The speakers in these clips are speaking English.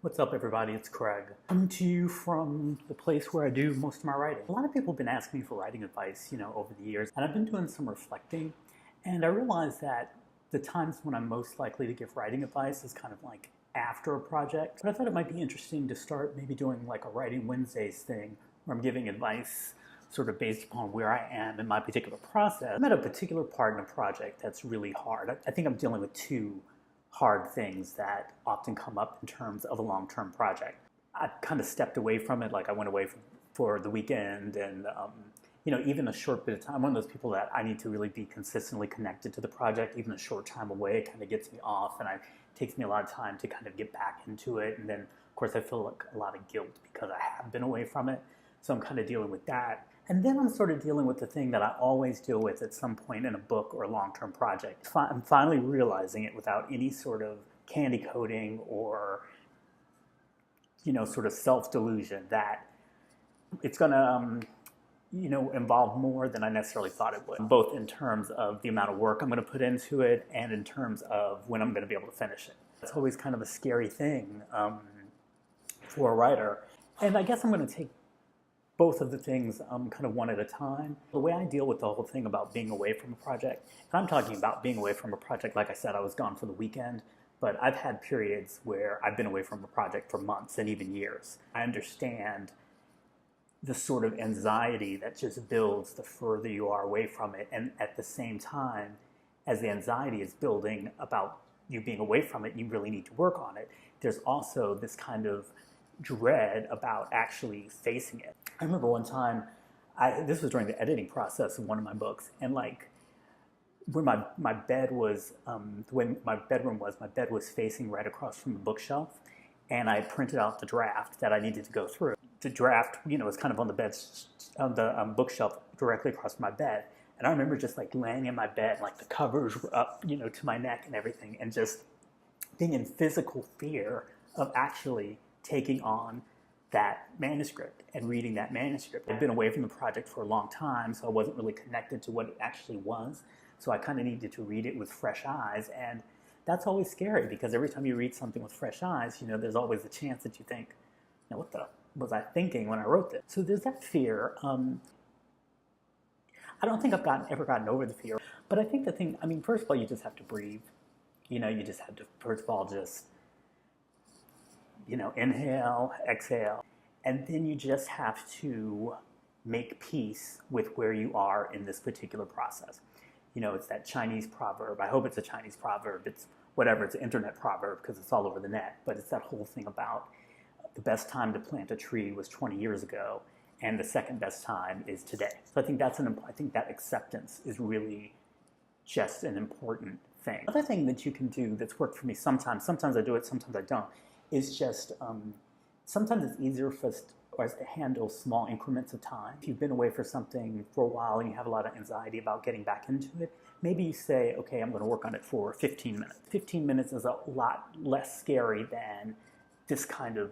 What's up, everybody? It's Craig. Coming to you from the place where I do most of my writing. A lot of people have been asking me for writing advice, over the years, and I've been doing some reflecting, and I realized that the times when I'm most likely to give writing advice is kind of like after a project. But I thought it might be interesting to start maybe doing like a Writing Wednesdays thing where I'm giving advice sort of based upon where I am in my particular process. I'm at a particular part in a project that's really hard. I think I'm dealing with two hard things that often come up in terms of a long-term project. I kind of stepped away from it, like I went away for the weekend and even a short bit of time. I'm one of those people that I need to really be consistently connected to the project. Even a short time away kind of gets me off, and it takes me a lot of time to kind of get back into it. And then, of course, I feel like a lot of guilt because I have been away from it. So I'm kind of dealing with that. And then I'm sort of dealing with the thing that I always deal with at some point in a book or a long-term project. I'm finally realizing it without any sort of candy coating or, sort of self-delusion that it's going to, involve more than I necessarily thought it would, both in terms of the amount of work I'm going to put into it and in terms of when I'm going to be able to finish it. It's always kind of a scary thing for a writer. And I guess I'm going to take both of the things kind of one at a time. The way I deal with the whole thing about being away from a project, and I'm talking about being away from a project, like I said, I was gone for the weekend, but I've had periods where I've been away from a project for months and even years. I understand the sort of anxiety that just builds the further you are away from it, and at the same time, as the anxiety is building about you being away from it, you really need to work on it. There's also this kind of dread about actually facing it. I remember one time, this was during the editing process of one of my books, and like where my bed was, when my bedroom was, my bed was facing right across from the bookshelf, and I printed out the draft that I needed to go through. The draft, was kind of on the bookshelf directly across from my bed, and I remember just like laying in my bed, like the covers were up, to my neck and everything, and just being in physical fear of actually taking on that manuscript and reading that manuscript. I'd been away from the project for a long time, so I wasn't really connected to what it actually was. So I kind of needed to read it with fresh eyes, and that's always scary because every time you read something with fresh eyes, there's always a chance that you think, what the was I thinking when I wrote this? So there's that fear. I don't think I've ever gotten over the fear, but I think the thing, first of all, you just have to breathe. You just have to, first of all, just inhale, exhale, and then you just have to make peace with where you are in this particular process. It's that Chinese proverb. I hope it's a Chinese proverb. It's whatever. It's an internet proverb because it's all over the net. But it's that whole thing about the best time to plant a tree was 20 years ago, and the second best time is today. So I think I think that acceptance is really just an important thing. Another thing that you can do that's worked for me sometimes I do it, sometimes I don't, is just sometimes it's easier for us to handle small increments of time. If you've been away for something for a while and you have a lot of anxiety about getting back into it, maybe you say, okay, I'm going to work on it for 15 minutes. 15 minutes is a lot less scary than this kind of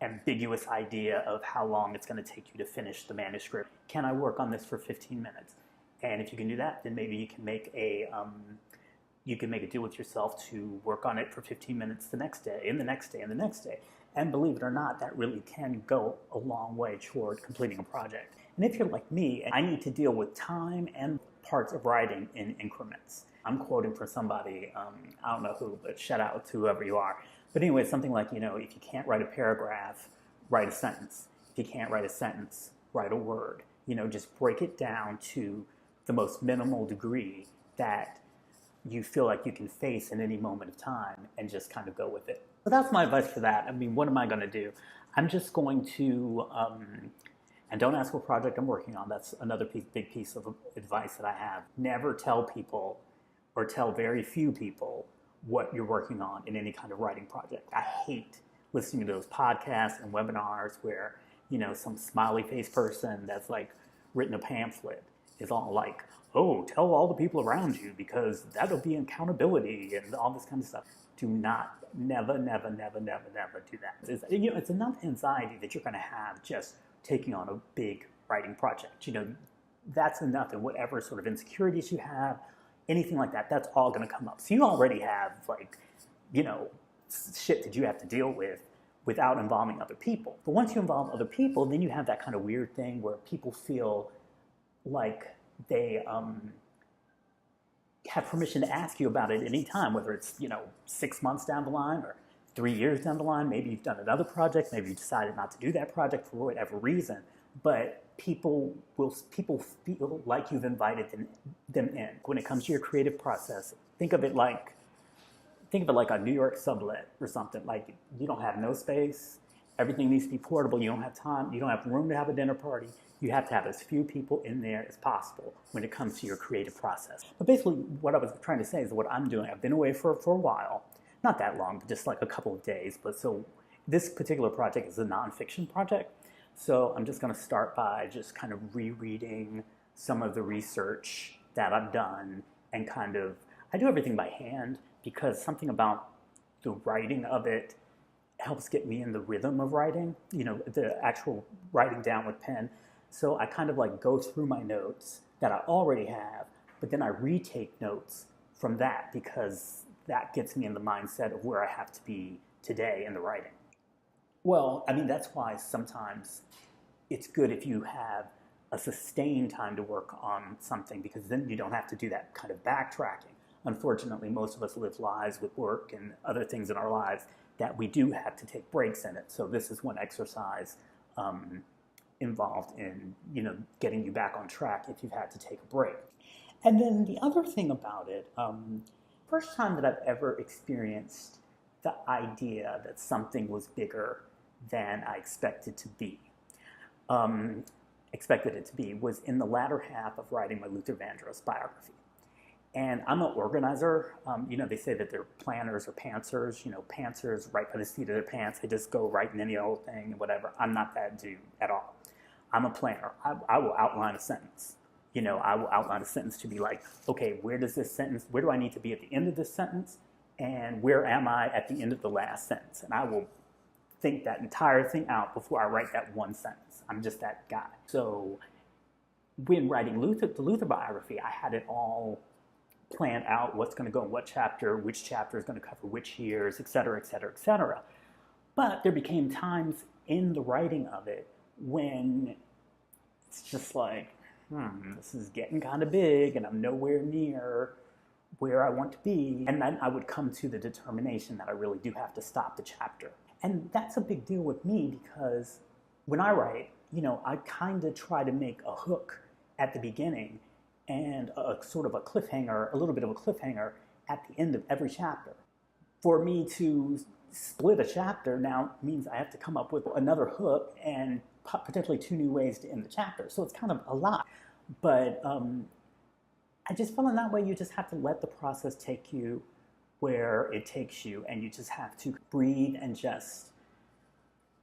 ambiguous idea of how long it's going to take you to finish the manuscript. Can I work on this for 15 minutes? And if you can do that, then maybe you can make a deal with yourself to work on it for 15 minutes the next day, and the next day, and the next day. And believe it or not, that really can go a long way toward completing a project. And if you're like me, I need to deal with time and parts of writing in increments. I'm quoting for somebody, I don't know who, but shout out to whoever you are. But anyway, something like, if you can't write a paragraph, write a sentence. If you can't write a sentence, write a word. Just break it down to the most minimal degree that you feel like you can face in any moment of time and just kind of go with it. So that's my advice for that. What am I going to do? I'm just going to, and don't ask what project I'm working on. That's another big piece of advice that I have. Never tell people, or tell very few people, what you're working on in any kind of writing project. I hate listening to those podcasts and webinars where, some smiley face person that's like written a pamphlet is all like, oh, tell all the people around you because that'll be accountability and all this kind of stuff. Do not, never do that. It's enough anxiety that you're going to have just taking on a big writing project. That's enough, and whatever sort of insecurities you have, anything like that, that's all going to come up. So you already have shit that you have to deal with without involving other people. But once you involve other people, then you have that kind of weird thing where people feel like they have permission to ask you about it any time, whether it's 6 months down the line or 3 years down the line. Maybe you've done another project, maybe you decided not to do that project for whatever reason, but people feel like you've invited them in. When it comes to your creative process, think of it like a New York sublet or something. Like, you don't have no space, everything needs to be portable, you don't have time, you don't have room to have a dinner party. You have to have as few people in there as possible when it comes to your creative process. But basically, what I was trying to say is what I'm doing. I've been away for a while, not that long, but just like a couple of days. But so this particular project is a nonfiction project. So I'm just going to start by just kind of rereading some of the research that I've done, and I do everything by hand because something about the writing of it helps get me in the rhythm of writing, the actual writing down with pen. So I kind of go through my notes that I already have, but then I retake notes from that because that gets me in the mindset of where I have to be today in the writing. Well, that's why sometimes it's good if you have a sustained time to work on something, because then you don't have to do that kind of backtracking. Unfortunately, most of us live lives with work and other things in our lives that we do have to take breaks in it. So this is one exercise involved in getting you back on track if you've had to take a break. And then the other thing about it, first time that I've ever experienced the idea that something was bigger than I expected it to be was in the latter half of writing my Luther Vandross biography. And I'm an organizer. They say that they're planners or pantsers. Pantsers write by the seat of their pants. They just go writing any old thing and whatever. I'm not that dude at all. I'm a planner. I will outline a sentence. I will outline a sentence to be like, okay, where do I need to be at the end of this sentence? And where am I at the end of the last sentence? And I will think that entire thing out before I write that one sentence. I'm just that guy. So when writing the Luther biography, I had it all planned out, what's going to go in what chapter, which chapter is going to cover which years, et cetera, et cetera, et cetera. But there became times in the writing of it when it's just like, this is getting kind of big and I'm nowhere near where I want to be. And then I would come to the determination that I really do have to stop the chapter. And that's a big deal with me because when I write, I kind of try to make a hook at the beginning and a sort of a cliffhanger, a little bit of a cliffhanger at the end of every chapter. For me to split a chapter now means I have to come up with another hook and potentially 2 new ways to end the chapter. So it's kind of a lot. But I just feel in that way you just have to let the process take you where it takes you, and you just have to breathe and just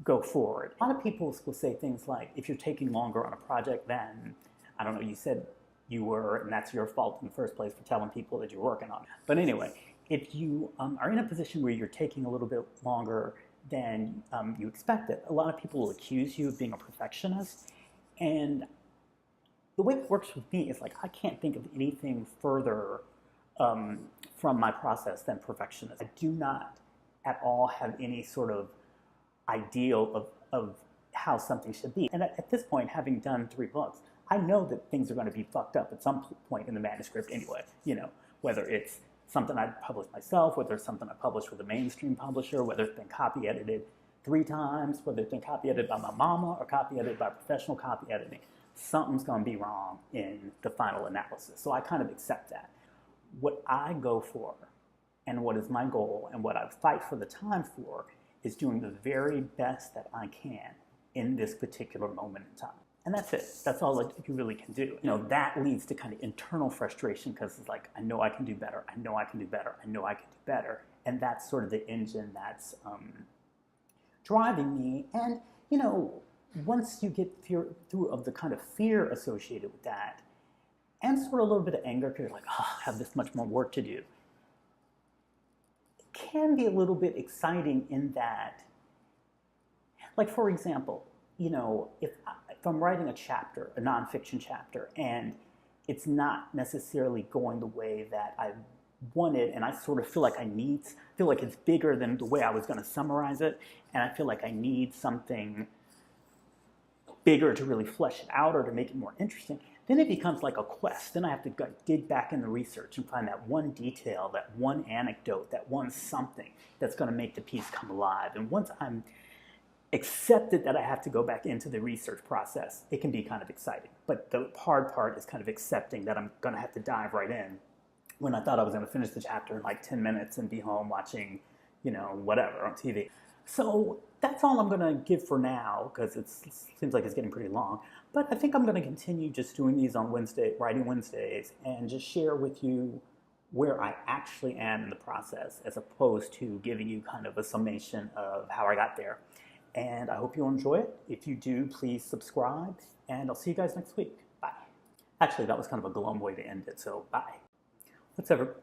go forward. A lot of people will say things like, if you're taking longer on a project than, I don't know, you said you were, and that's your fault in the first place for telling people that you're working on it. But anyway, if you are in a position where you're taking a little bit longer than you expected, a lot of people will accuse you of being a perfectionist. And the way it works with me is like, I can't think of anything further from my process than perfectionism. I do not at all have any sort of ideal of how something should be. And at this point, having done 3 books, I know that things are going to be fucked up at some point in the manuscript anyway, whether it's something I published myself, whether it's something I published with a mainstream publisher, whether it's been copy edited 3 times, whether it's been copy edited by my mama or copy edited by professional copy editing. Something's going to be wrong in the final analysis. So I kind of accept that. What I go for and what is my goal and what I fight for the time for is doing the very best that I can in this particular moment in time. And that's it. That's all you really can do. That leads to kind of internal frustration because it's like, I know I can do better. I know I can do better. I know I can do better. And that's sort of the engine that's driving me. And, once you get through of the kind of fear associated with that, and sort of a little bit of anger because you're like, I have this much more work to do, it can be a little bit exciting in that, like, for example, if I'm writing a chapter, a nonfiction chapter, and it's not necessarily going the way that I wanted, and I sort of feel like feel like it's bigger than the way I was going to summarize it, and I feel like I need something bigger to really flesh it out or to make it more interesting, then it becomes like a quest. Then I have to go dig back in the research and find that one detail, that one anecdote, that one something that's going to make the piece come alive. And once I'm accepted that I have to go back into the research process, it can be kind of exciting. But the hard part is kind of accepting that I'm going to have to dive right in when I thought I was going to finish the chapter in like 10 minutes and be home watching, whatever on TV. So that's all I'm going to give for now, because it seems like it's getting pretty long. But I think I'm going to continue just doing these on Writing Wednesdays, and just share with you where I actually am in the process, as opposed to giving you kind of a summation of how I got there. And I hope you'll enjoy it. If you do, please subscribe, and I'll see you guys next week. Bye. Actually, that was kind of a glum way to end it, so bye. What's ever...